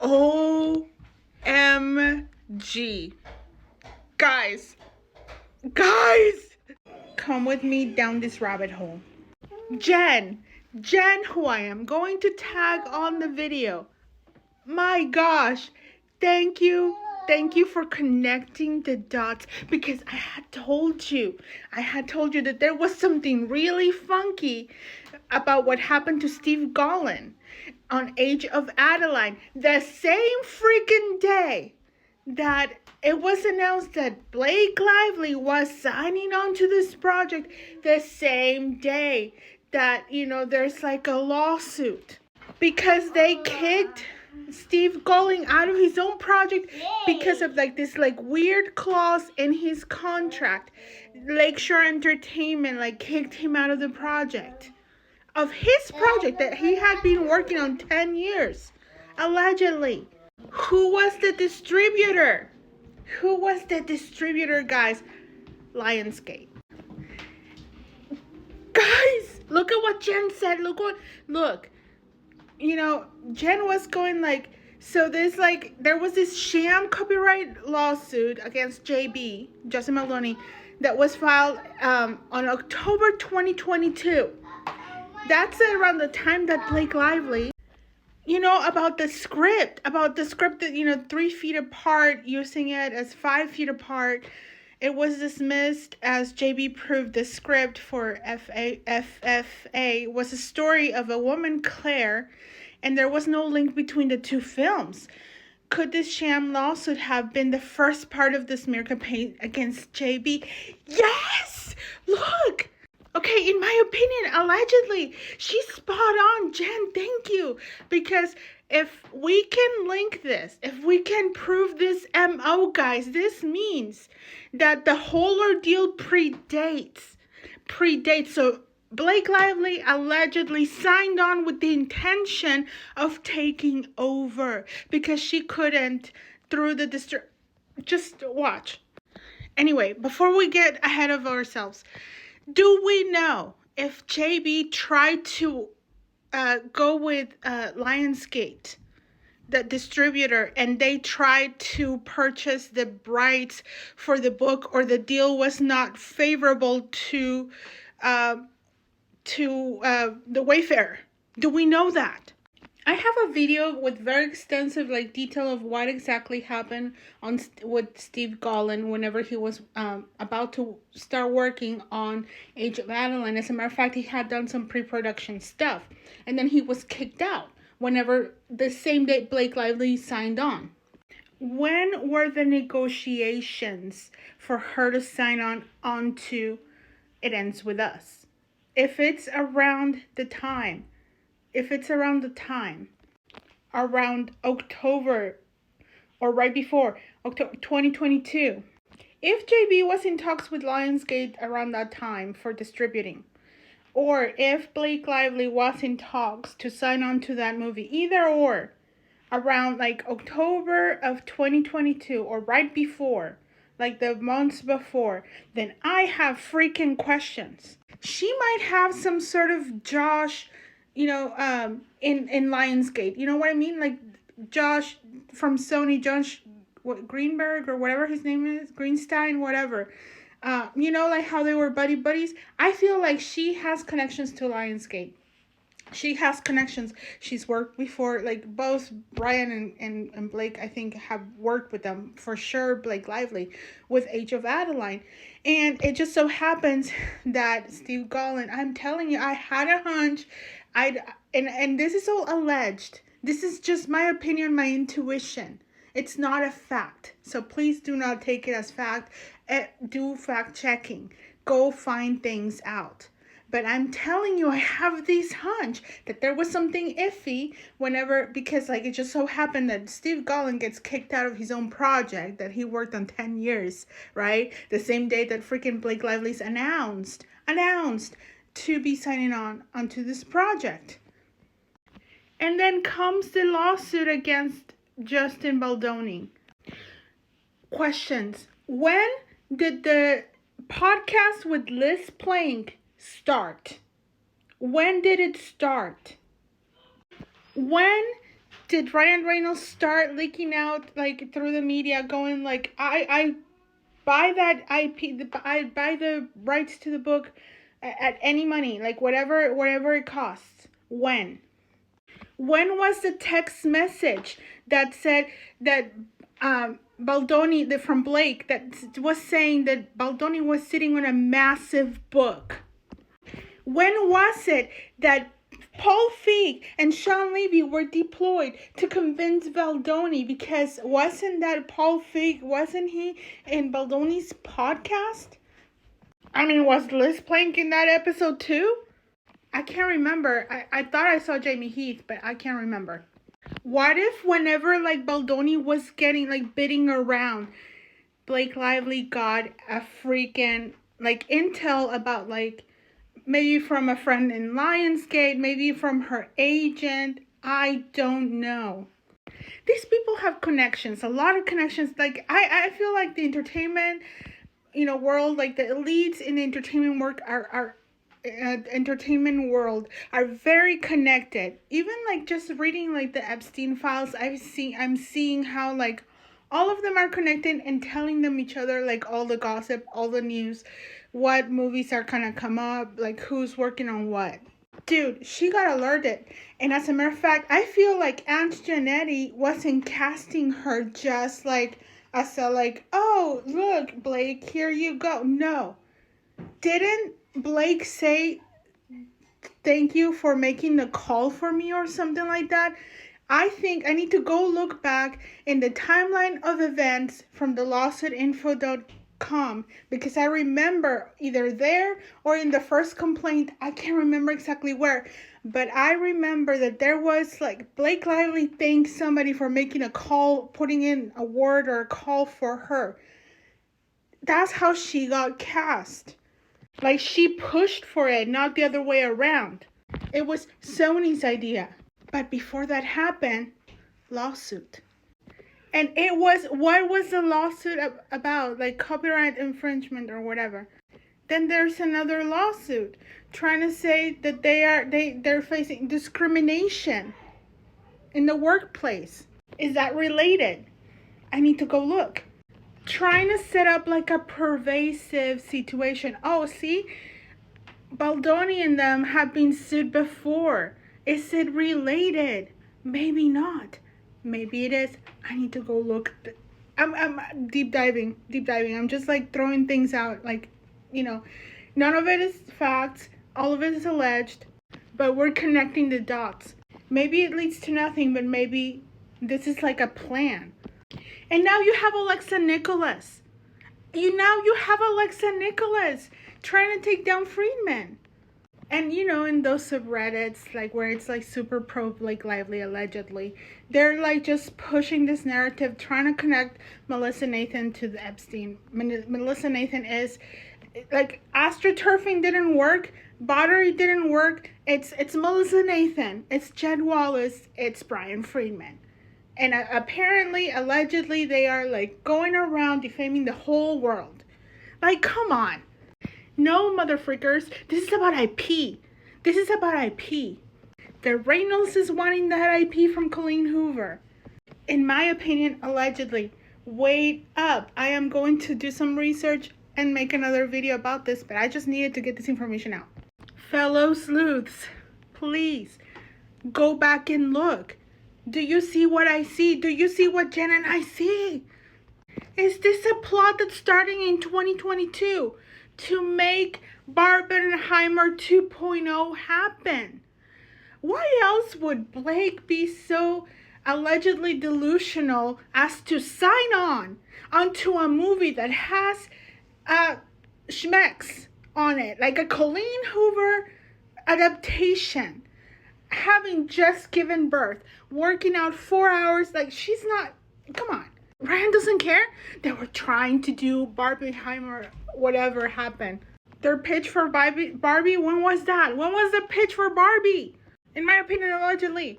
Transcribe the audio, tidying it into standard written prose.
OMG. Guys, come with me down this rabbit hole. Jen, who I am going to tag on the video. My gosh, thank you for connecting the dots, because I had told you that there was something really funky about what happened to Steve Golin on Age of Adaline, the same freaking day that it was announced that Blake Lively was signing on to this project, the same day that, there's like a lawsuit because they kicked Steve Golin out of his own project because of this weird clause in his contract. Lakeshore Entertainment kicked him out of the project. Of his project that he had been working on 10 years. Allegedly. Who was the distributor? Guys? Lionsgate. Guys, look at what Jen said. Look. Jen was going so there was this sham copyright lawsuit against JB, Justin Baldoni, that was filed on October 2022. That's around the time that Blake Lively, about the script that, 3 feet apart, using it as 5 feet apart. It was dismissed as JB proved the script for FFA was a story of a woman, Claire, and there was no link between the two films. Could this sham lawsuit have been the first part of the smear campaign against JB? Yes! Look! Okay, in my opinion, allegedly, she's spot on. Jen, thank you. Because if we can link this, if we can prove this MO, guys, this means that the whole ordeal predates. So Blake Lively allegedly signed on with the intention of taking over because she couldn't through the Just watch. Anyway, before we get ahead of ourselves, do we know if JB tried to go with Lionsgate, the distributor, and they tried to purchase the rights for the book, or the deal was not favorable to the Wayfarer? Do we know that? I have a video with very extensive detail of what exactly happened with Steve Golin whenever he was about to start working on Age of Adaline. As a matter of fact, he had done some pre-production stuff, and then he was kicked out whenever the same day Blake Lively signed on. When were the negotiations for her to sign on to It Ends With Us? If it's around the time, around October or right before October 2022, if JB was in talks with Lionsgate around that time for distributing, or if Blake Lively was in talks to sign on to that movie, either or, around October of 2022 or right before, the months before, then I have freaking questions. She might have some sort of Josh, in Lionsgate. You know what I mean? Josh from Sony, Greenberg or whatever his name is, Greenstein, whatever. How they were buddies. I feel like she has connections to Lionsgate. She has connections. She's worked before, both Brian and Blake, I think, have worked with them for sure. Blake Lively with Age of Adaline. And it just so happens that Steve Golin, I'm telling you, I had a hunch. And this is all alleged. This is just my opinion, my intuition. It's not a fact. So please do not take it as fact. Do fact checking. Go find things out. But I'm telling you, I have this hunch that there was something iffy because it just so happened that Steve Golin gets kicked out of his own project that he worked on 10 years, right? The same day that freaking Blake Lively's announced to be signing onto this project. And then comes the lawsuit against Justin Baldoni. Questions. When did the podcast with Liz Plank start? When did it start? When did Ryan Reynolds start leaking out like through the media, going like, I buy that IP, I buy the rights to the book at any money, like whatever it costs. When was the text message that said that Baldoni, from Blake, that was saying that Baldoni was sitting on a massive book? When was it that Paul Feig and Sean Levy were deployed to convince Baldoni? Because wasn't that Paul Feig, wasn't he in Baldoni's podcast? I mean, was Liz Plank in that episode too? I can't remember. I thought I saw Jamie Heath, but I can't remember. What if whenever like Baldoni was getting like bidding around, Blake Lively got a freaking like intel about like, maybe from a friend in Lionsgate, maybe from her agent, I don't know. These people have connections, a lot of connections. Like I feel like the entertainment, world, like the elites in the entertainment work entertainment world are very connected. Even like just reading like the Epstein files, I'm seeing how like all of them are connected and telling them each other like all the gossip, all the news, what movies are gonna come up, like who's working on what. Dude, she got alerted. And as a matter of fact, I feel like Aunt Janetti wasn't casting her just like as a like, oh, look, Blake, here you go. No. Didn't Blake say thank you for making the call for me or something like that? I think I need to go look back in the timeline of events from the lawsuitinfo.com, because I remember either there or in the first complaint, I can't remember exactly where, but I remember that there was like Blake Lively thanked somebody for making a call, putting in a word or a call for her. That's how she got cast. Like she pushed for it, not the other way around. It was Sony's idea. But before that happened, lawsuit. And what was the lawsuit about? Like copyright infringement or whatever. Then there's another lawsuit trying to say that they're facing discrimination in the workplace. Is that related? I need to go look. Trying to set up like a pervasive situation. Oh, see? Baldoni and them have been sued before. Is it related? Maybe not. Maybe it is. I need to go look. I'm deep diving. I'm just like throwing things out. Like, none of it is facts. All of it is alleged. But we're connecting the dots. Maybe it leads to nothing, but maybe this is like a plan. And now you have Alexa Nicholas. You have Alexa Nicholas trying to take down Friedman. And, in those subreddits, like, where it's, like, super pro, like, Lively, allegedly, they're, like, just pushing this narrative, trying to connect Melissa Nathan to the Epstein. Melissa Nathan is, like, astroturfing didn't work, Bottery didn't work, it's Melissa Nathan, it's Jed Wallace, it's Brian Friedman. And apparently, allegedly, they are, like, going around defaming the whole world. Like, come on. No, motherfreakers, this is about IP. This is about IP. The Reynolds is wanting that IP from Colleen Hoover. In my opinion, allegedly. Wait up. I am going to do some research and make another video about this, but I just needed to get this information out. Fellow sleuths, please, go back and look. Do you see what I see? Do you see what Jen and I see? Is this a plot that's starting in 2022? To make Barbenheimer 2.0 happen? Why else would Blake be so allegedly delusional as to sign on onto a movie that has schmecks on it, like a Colleen Hoover adaptation, having just given birth, working out 4 hours, like she's not, come on. Ryan doesn't care. They were trying to do Barbenheimer, whatever happened. Their pitch for Barbie, when was that? When was the pitch for Barbie? In my opinion, allegedly.